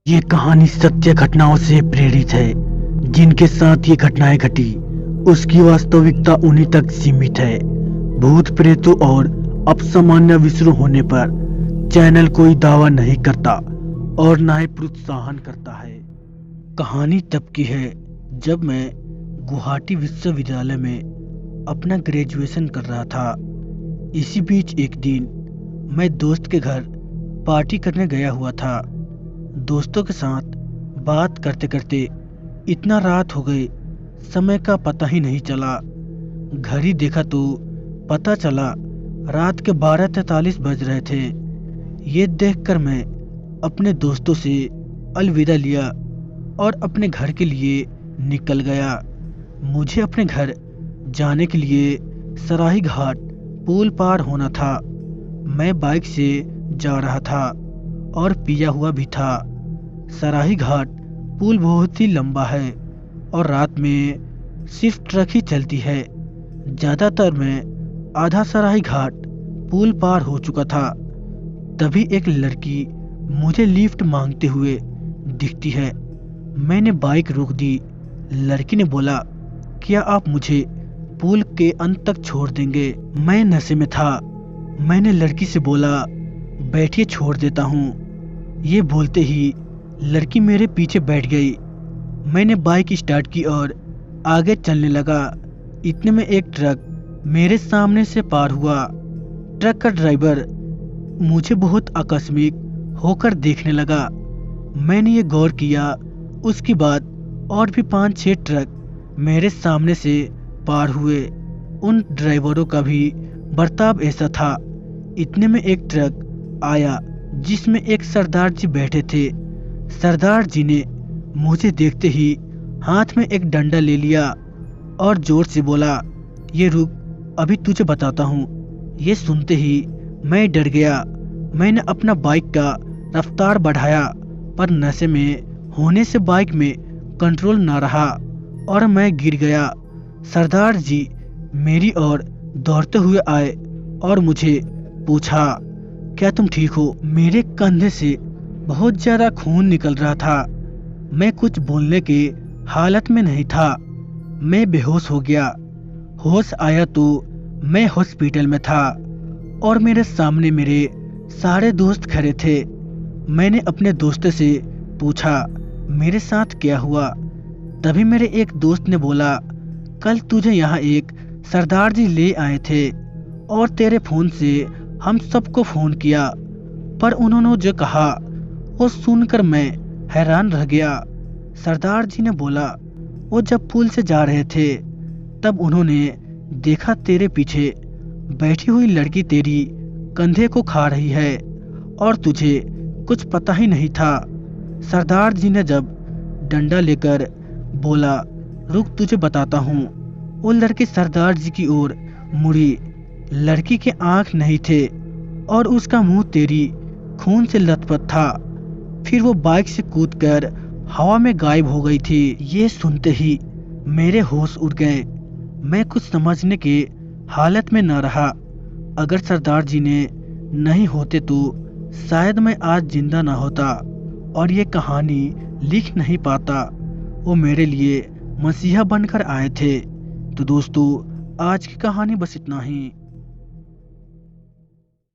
ये कहानी सत्य घटनाओं से प्रेरित है। जिनके साथ ये घटनाएं घटी उसकी वास्तविकता उन्हीं तक सीमित है। भूत प्रेतों और अपसामान्य विषयों होने पर चैनल कोई दावा नहीं करता और ना ही प्रोत्साहन करता है। कहानी तब की है जब मैं गुवाहाटी विश्वविद्यालय में अपना ग्रेजुएशन कर रहा था। इसी बीच एक दिन मैं दोस्त के घर पार्टी करने गया हुआ था। दोस्तों के साथ बात करते करते इतना रात हो गई, समय का पता ही नहीं चला। घड़ी देखा तो पता चला रात के 12:43 बज रहे थे। ये देखकर मैं अपने दोस्तों से अलविदा लिया और अपने घर के लिए निकल गया। मुझे अपने घर जाने के लिए सराही घाट पुल पार होना था। मैं बाइक से जा रहा था और पिया हुआ भी था। सराही घाट पुल बहुत ही लंबा है और रात में सिर्फ ट्रक ही चलती है। ज़्यादातर मैं आधा सराही घाट पुल पार हो चुका था। तभी एक लड़की मुझे लिफ्ट मांगते हुए दिखती है। मैंने बाइक रोक दी। लड़की ने बोला, क्या आप मुझे पुल के अंत तक छोड़ देंगे? मैं नशे में था। मैंने लड़की से बोला, बैठिए छोड़ देता हूँ। ये बोलते ही लड़की मेरे पीछे बैठ गई। मैंने बाइक स्टार्ट की और आगे चलने लगा। इतने में एक ट्रक मेरे सामने से पार हुआ। ट्रक का ड्राइवर मुझे बहुत आकस्मिक होकर देखने लगा। मैंने ये गौर किया, उसके बाद और भी 5-6 ट्रक मेरे सामने से पार हुए। उन ड्राइवरों का भी बर्ताव ऐसा था। इतने में एक ट्रक आया जिसमें एक सरदार जी बैठे थे। सरदार जी ने मुझे देखते ही हाथ में एक डंडा ले लिया और जोर से बोला, ये रुक, अभी तुझे बताता हूँ। ये सुनते ही मैं डर गया। मैंने अपना बाइक का रफ्तार बढ़ाया, पर नशे में होने से बाइक में कंट्रोल ना रहा और मैं गिर गया। सरदार जी मेरी ओर दौड़ते हुए आए और मुझे पूछा, क्या तुम ठीक हो? मेरे कंधे से बहुत ज्यादा खून निकल रहा था। मैं कुछ बोलने के हालत में नहीं था। मैं बेहोश हो गया। होश आया तो मैं हॉस्पिटल में था और मेरे सामने मेरे सारे दोस्त खड़े थे। मैंने अपने दोस्त से पूछा, मेरे साथ क्या हुआ? तभी मेरे एक दोस्त ने बोला, कल तुझे यहाँ एक सरदार जी ले आए थे और तेरे फोन से हम सबको फोन किया, पर उन्होंने जो कहा वो सुनकर मैं हैरान रह गया। सरदार जी ने बोला, वो जब पुल से जा रहे थे तब उन्होंने देखा तेरे पीछे बैठी हुई लड़की तेरी कंधे को खा रही है और तुझे कुछ पता ही नहीं था। सरदार जी ने जब डंडा लेकर बोला, रुक तुझे बताता हूँ, वो लड़की सरदार जी की ओर मुड़ी। लड़की के आंख नहीं थे और उसका मुंह तेरी खून से लथपथ था। फिर वो बाइक से कूदकर हवा में गायब हो गई थी। ये सुनते ही मेरे होश उड़ गए। मैं कुछ समझने के हालत में न रहा। अगर सरदार जी ने नहीं होते तो शायद मैं आज जिंदा ना होता और ये कहानी लिख नहीं पाता। वो मेरे लिए मसीहा बनकर आए थे। तो दोस्तों, आज की कहानी बस इतना ही।